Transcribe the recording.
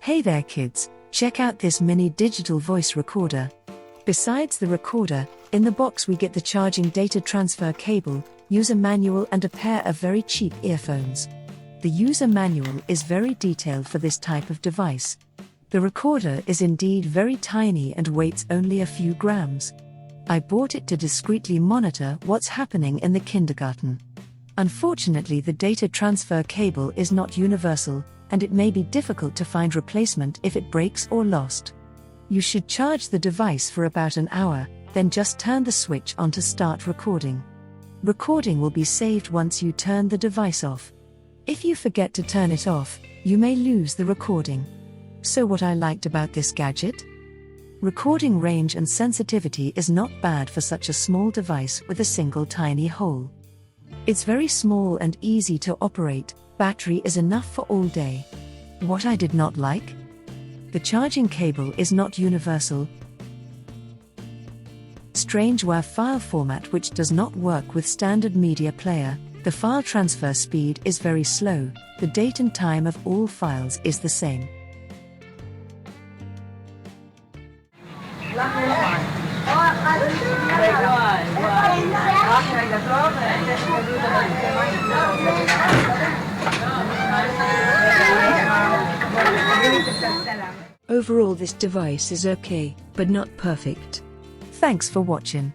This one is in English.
Hey there kids, check out this mini digital voice recorder. Besides the recorder, in the box we get the charging data transfer cable, user manual and a pair of very cheap earphones. The user manual is very detailed for this type of device. The recorder is indeed very tiny and weighs only a few grams. I bought it to discreetly monitor what's happening in the kindergarten. Unfortunately, the data transfer cable is not universal, and it may be difficult to find replacement if it breaks or lost. You should charge the device for about an hour, then just turn the switch on to start recording. Recording will be saved once you turn the device off. If you forget to turn it off, you may lose the recording. So what I liked about this gadget? Recording range and sensitivity is not bad for such a small device with a single tiny hole. It's very small and easy to operate. Battery is enough for all day. What I did not like? The charging cable is not universal. Strange WAV file format which does not work with standard media player. The file transfer speed is very slow. The date and time of all files is the same. Overall, this device is okay, but not perfect. Thanks for watching.